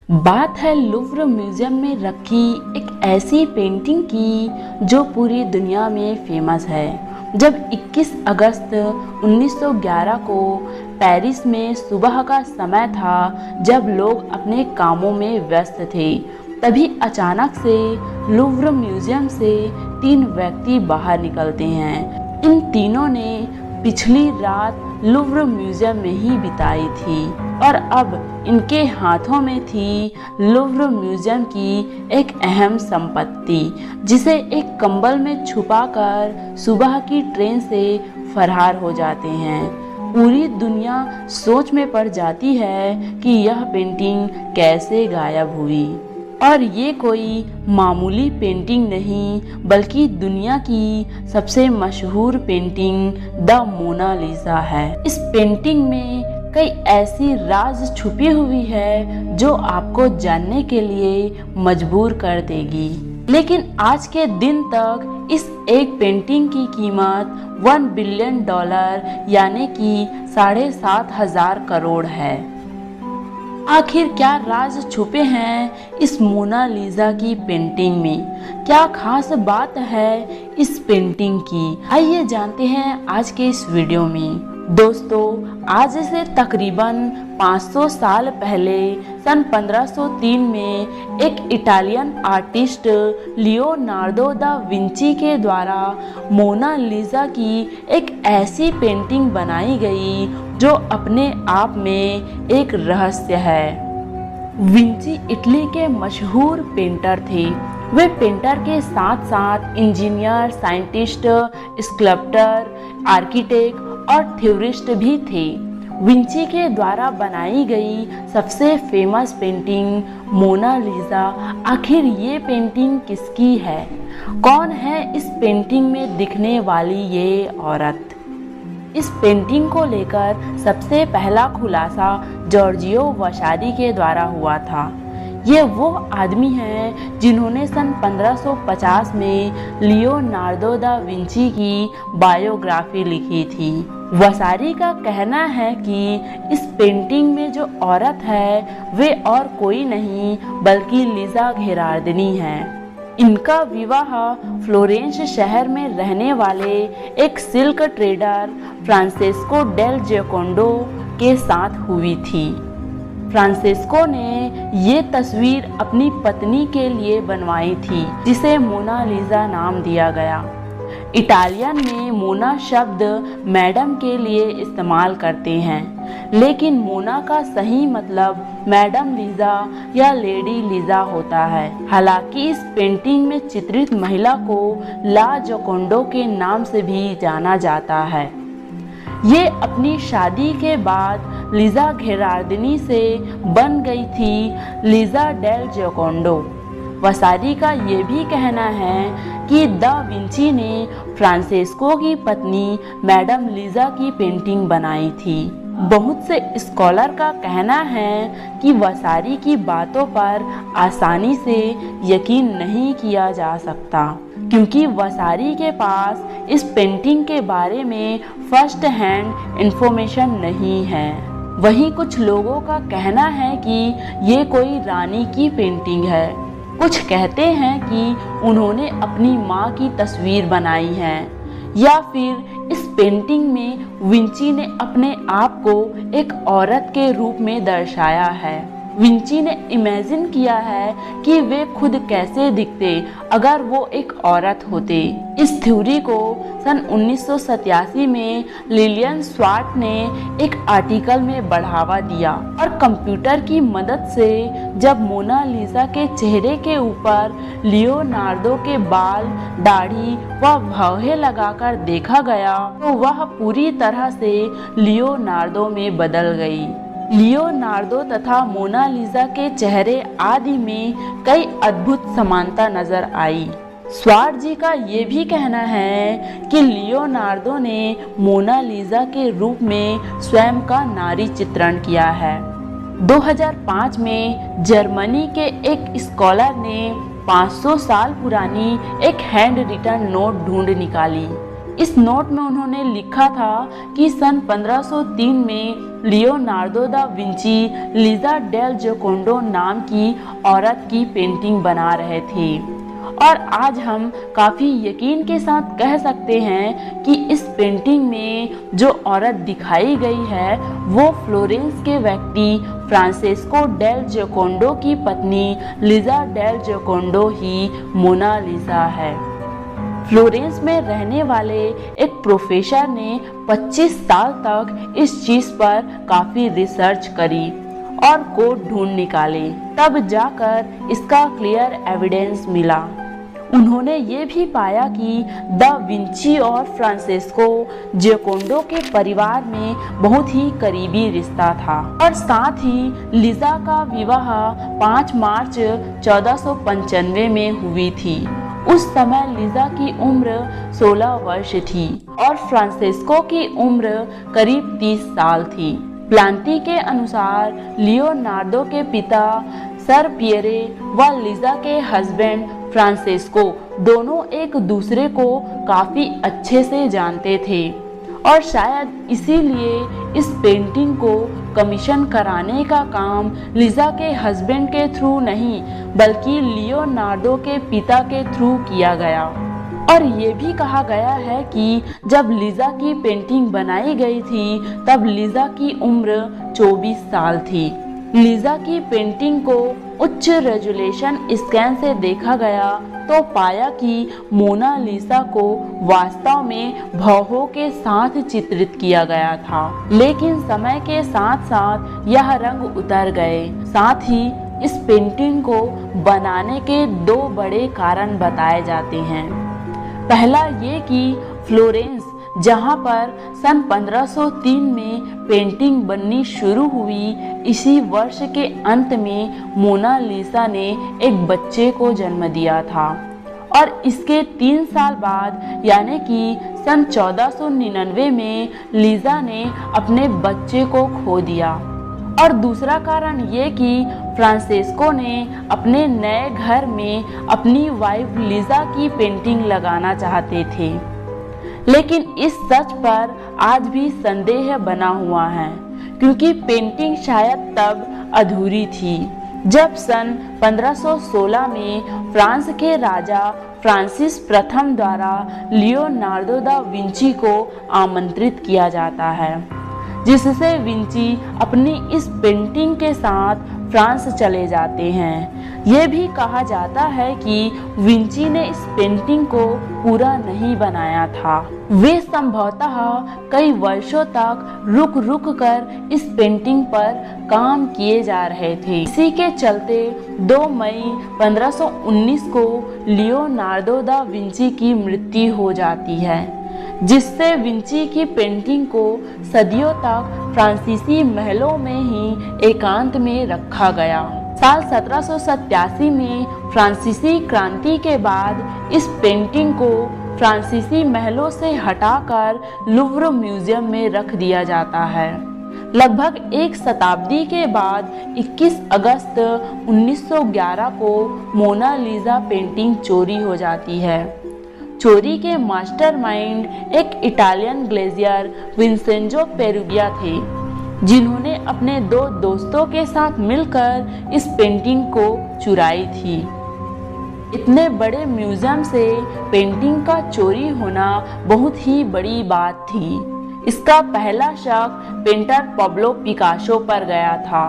बात है लुव्र म्यूजियम में रखी एक ऐसी पेंटिंग की जो पूरी दुनिया में फेमस है। जब 21 अगस्त 1911 को पेरिस में सुबह का समय था, जब लोग अपने कामों में व्यस्त थे, तभी अचानक से लुव्र म्यूजियम से 3 व्यक्ति बाहर निकलते हैं। इन तीनों ने पिछली रात लुव्र म्यूजियम में ही बिताई थी और अब इनके हाथों में थी लुव्र म्यूजियम की एक अहम संपत्ति, जिसे एक कंबल में छुपाकर सुबह की ट्रेन से फरार हो जाते हैं। पूरी दुनिया सोच में पड़ जाती है कि यह पेंटिंग कैसे गायब हुई। और ये कोई मामूली पेंटिंग नहीं, बल्कि दुनिया की सबसे मशहूर पेंटिंग द मोनालिसा है। इस पेंटिंग में कई ऐसी राज छुपी हुई है जो आपको जानने के लिए मजबूर कर देगी। लेकिन आज के दिन तक इस एक पेंटिंग की कीमत $1 बिलियन यानी कि 7,500 करोड़ है। आखिर क्या राज छुपे हैं इस मोनालिसा की पेंटिंग में? क्या खास बात है इस पेंटिंग की? आइए जानते हैं आज के इस वीडियो में। दोस्तों, आज से तकरीबन 500 साल पहले सन 1503 में एक Italian artist Leonardo da Vinci के द्वारा मोनालिसा की एक ऐसी पेंटिंग बनाई गई जो अपने आप में एक रहस्य है। विंची इटली के मशहूर पेंटर थे। वे पेंटर के साथ साथ इंजीनियर, साइंटिस्ट, स्कल्पटर, आर्किटेक्ट और थ्योरिस्ट भी थे। विंची के द्वारा बनाई गई सबसे फेमस पेंटिंग मोनालिसा, आखिर ये पेंटिंग किसकी है? कौन है इस पेंटिंग में दिखने वाली ये औरत? इस पेंटिंग को लेकर सबसे पहला खुलासा जॉर्जियो वासारी के द्वारा हुआ था। ये वो आदमी हैं जिन्होंने सन 1550 में लियोनार्डो दा विंची की बायोग्राफी लिखी थी। वासारी का कहना है कि इस पेंटिंग में जो औरत है वे और कोई नहीं बल्कि लिजा घेरार्दिनी है। इनका विवाह फ्लोरेंस शहर में रहने वाले एक silk trader Francesco Del Giocondo के साथ हुई थी। फ्रांसेस्को ने ये तस्वीर अपनी पत्नी के लिए बनवाई थी, जिसे मोनालिसा नाम दिया गया। इटालियन में मोना शब्द मैडम के लिए इस्तेमाल करते हैं, लेकिन मोना का सही मतलब मैडम लिजा या लेडी लिजा होता है। हालांकि इस पेंटिंग में चित्रित महिला को ला जोकोंडो के नाम से भी जाना जाता है। ये अपनी शादी के बाद लिजा घेरार्दिनी से बन गई थी लिजा डेल जियोकोंडो। वासारी का ये भी कहना है कि दा विंची ने फ्रांसेस्को की पत्नी मैडम लिजा की पेंटिंग बनाई थी। बहुत से स्कॉलर का कहना है कि वासारी की बातों पर आसानी से यकीन नहीं किया जा सकता, क्योंकि वासारी के पास इस पेंटिंग के बारे में फर्स्ट हैंड इंफॉर्मेशन नहीं है। वहीं कुछ लोगों का कहना है कि ये कोई रानी की पेंटिंग है। कुछ कहते हैं कि उन्होंने अपनी माँ की तस्वीर बनाई है, या फिर इस पेंटिंग में विंची ने अपने आप को एक औरत के रूप में दर्शाया है। विंची ने इमेजिन किया है कि वे खुद कैसे दिखते अगर वो एक औरत होते। इस थ्योरी को सन 1987 में लिलियन स्वार्ट ने एक आर्टिकल में बढ़ावा दिया और कंप्यूटर की मदद से जब मोनालिसा के चेहरे के ऊपर लियोनार्डो के बाल, दाढ़ी व भौहें लगाकर देखा गया तो वह पूरी तरह से लियोनार्डो में बदल गई। लियोनार्डो तथा मोनालिसा के चेहरे आदि में कई अद्भुत समानता नजर आई। स्वार्ट जी का ये भी कहना है कि लियोनार्डो ने मोनालिसा के रूप में स्वयं का नारी चित्रण किया है। 2005 में जर्मनी के एक स्कॉलर ने 500 साल पुरानी एक हैंड रिटन नोट ढूंढ निकाली। इस नोट में उन्होंने लिखा था कि सन 1503 में Leonardo da Vinci Lisa del जोकोंडो नाम की औरत की पेंटिंग बना रहे थे और आज हम काफ़ी यकीन के साथ कह सकते हैं कि इस पेंटिंग में जो औरत दिखाई गई है वो फ्लोरेंस के व्यक्ति फ्रांसेस्को डेल जोकोंडो की पत्नी लीजा डेल जोकोंडो ही मोनालिसा है। फ्लोरेंस में रहने वाले एक प्रोफेसर ने 25 साल तक इस चीज़ पर काफ़ी रिसर्च करी और कोड ढूंढ निकाले, तब जाकर इसका क्लियर एविडेंस मिला। उन्होंने ये भी पाया कि दा विंची और फ्रांसेस्को जोकोंडो के परिवार में बहुत ही करीबी रिश्ता था और साथ ही लीजा का विवाह 5 मार्च 1495 में हुई थी। उस समय लीजा की उम्र 16 वर्ष थी और फ्रांसेस्को की उम्र करीब 30 साल थी। प्लांटी के अनुसार लियोनार्डो के पिता सर पियरे व लीजा के हस्बैंड फ्रांसेस्को दोनों एक दूसरे को काफ़ी अच्छे से जानते थे और शायद इसीलिए इस पेंटिंग को कमीशन कराने का काम लीजा के हस्बैंड के थ्रू नहीं बल्कि लियोनार्डो के पिता के थ्रू किया गया। और ये भी कहा गया है कि जब लीजा की पेंटिंग बनाई गई थी तब लीजा की उम्र 24 साल थी। लीजा की पेंटिंग को उच्च रेजोल्यूशन स्कैन से देखा गया तो पाया कि मोनालिसा को वास्तव में भौहों के साथ चित्रित किया गया था, लेकिन समय के साथ साथ यह रंग उतर गए। साथ ही इस पेंटिंग को बनाने के 2 बड़े कारण बताए जाते हैं। पहला ये कि फ्लोरेंस, जहाँ पर सन 1503 में पेंटिंग बननी शुरू हुई, इसी वर्ष के अंत में मोनालिसा ने एक बच्चे को जन्म दिया था और इसके 3 साल बाद यानी कि सन 1499 में लीजा ने अपने बच्चे को खो दिया। और दूसरा कारण ये कि फ्रांसेस्को ने अपने नए घर में अपनी वाइफ लीजा की पेंटिंग लगाना चाहते थे, लेकिन इस सच पर आज भी संदेह बना हुआ है क्योंकि पेंटिंग शायद तब अधूरी थी जब सन 1516 में फ्रांस के राजा फ्रांसिस प्रथम द्वारा लियोनार्डो दा विंची को आमंत्रित किया जाता है, जिससे विंची अपनी इस पेंटिंग के साथ फ्रांस चले जाते हैं। ये भी कहा जाता है कि विंची ने इस पेंटिंग को पूरा नहीं बनाया था। वे संभवतः कई वर्षों तक रुक रुक कर इस पेंटिंग पर काम किए जा रहे थे। इसी के चलते 2 मई 1519 को लियोनार्डो दा विंची की मृत्यु हो जाती है, जिससे विंची की पेंटिंग को सदियों तक फ्रांसीसी महलों में ही एकांत में रखा गया। साल 1787 में फ्रांसीसी क्रांति के बाद इस पेंटिंग को फ्रांसीसी महलों से हटाकर लुव्र म्यूजियम में रख दिया जाता है। लगभग 1 शताब्दी के बाद 21 अगस्त 1911 को मोनालिसा पेंटिंग चोरी हो जाती है। चोरी के मास्टरमाइंड एक इटालियन ग्लेजियर विंसेंजो पेरुगिया थे, जिन्होंने अपने 2 दोस्तों के साथ मिलकर इस पेंटिंग को चुराई थी। इतने बड़े म्यूजियम से पेंटिंग का चोरी होना बहुत ही बड़ी बात थी। इसका पहला शक पेंटर पाब्लो पिकासो पर गया था,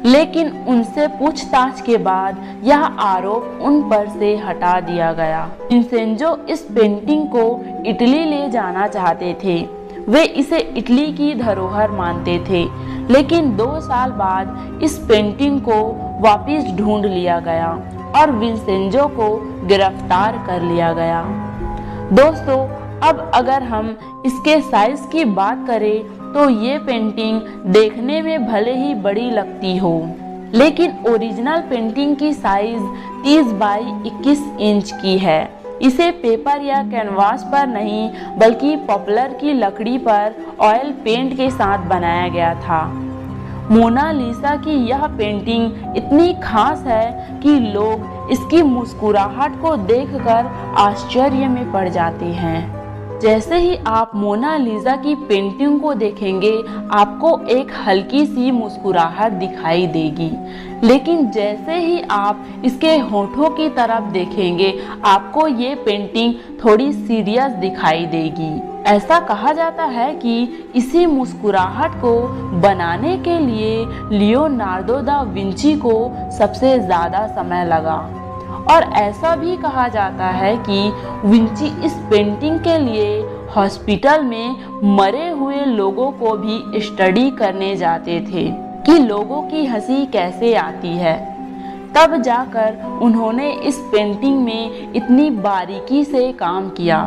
लेकिन उनसे पूछताछ के बाद यह आरोप उन पर से हटा दिया गया। विंसेंजो इस पेंटिंग को इटली ले जाना चाहते थे। वे इसे इटली की धरोहर मानते थे, लेकिन 2 साल बाद इस पेंटिंग को वापस ढूंढ लिया गया और विंसेंजो को गिरफ्तार कर लिया गया। दोस्तों, अब अगर हम इसके साइज की बात करें तो ये पेंटिंग देखने में भले ही बड़ी लगती हो, लेकिन ओरिजिनल पेंटिंग की साइज 30 बाई 21 इंच की है। इसे पेपर या कैनवास पर नहीं बल्कि पॉपुलर की लकड़ी पर ऑयल पेंट के साथ बनाया गया था। मोनालिसा की यह पेंटिंग इतनी खास है कि लोग इसकी मुस्कुराहट को देखकर आश्चर्य में पड़ जाते हैं। जैसे ही आप मोनालिसा की पेंटिंग को देखेंगे आपको एक हल्की सी मुस्कुराहट दिखाई देगी, लेकिन जैसे ही आप इसके होठों की तरफ देखेंगे आपको ये पेंटिंग थोड़ी सीरियस दिखाई देगी। ऐसा कहा जाता है कि इसी मुस्कुराहट को बनाने के लिए लियोनार्डो दा विंची को सबसे ज़्यादा समय लगा और ऐसा भी कहा जाता है कि विंची इस पेंटिंग के लिए हॉस्पिटल में मरे हुए लोगों को भी स्टडी करने जाते थे कि लोगों की हंसी कैसे आती है। तब जाकर उन्होंने इस पेंटिंग में इतनी बारीकी से काम किया।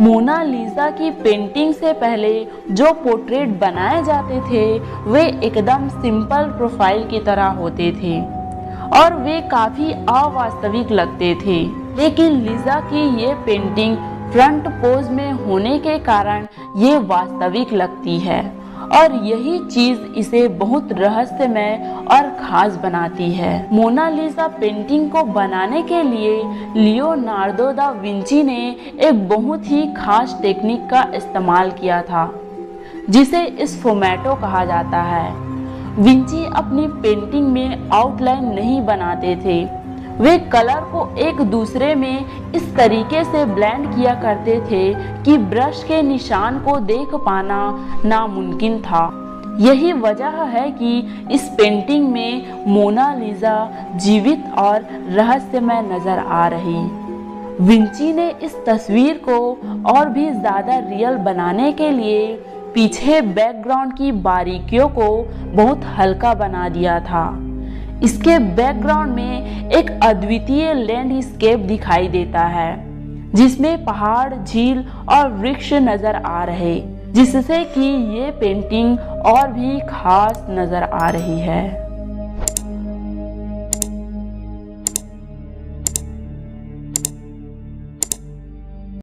मोनालिसा की पेंटिंग से पहले जो पोर्ट्रेट बनाए जाते थे वे एकदम सिंपल प्रोफाइल की तरह होते थे और वे काफ़ी अवास्तविक लगते थे, लेकिन लिजा की ये पेंटिंग फ्रंट पोज में होने के कारण ये वास्तविक लगती है और यही चीज़ इसे बहुत रहस्यमय और ख़ास बनाती है। मोनालिसा पेंटिंग को बनाने के लिए लियोनार्डो दा विंची ने एक बहुत ही ख़ास टेक्निक का इस्तेमाल किया था जिसे स्फुमेटो कहा जाता है। विंची अपनी पेंटिंग में आउटलाइन नहीं बनाते थे, वे कलर को एक दूसरे में इस तरीके से ब्लेंड किया करते थे कि ब्रश के निशान को देख पाना नामुमकिन था। यही वजह है कि इस पेंटिंग में मोनालिसा जीवित और रहस्यमय नजर आ रही। विंची ने इस तस्वीर को और भी ज़्यादा रियल बनाने के लिए पीछे बैकग्राउंड की बारीकियों को बहुत हल्का बना दिया था। इसके बैकग्राउंड में एक अद्वितीय लैंडस्केप दिखाई देता है जिसमें पहाड़, झील और वृक्ष नजर आ रहे, जिससे कि ये पेंटिंग और भी खास नजर आ रही है।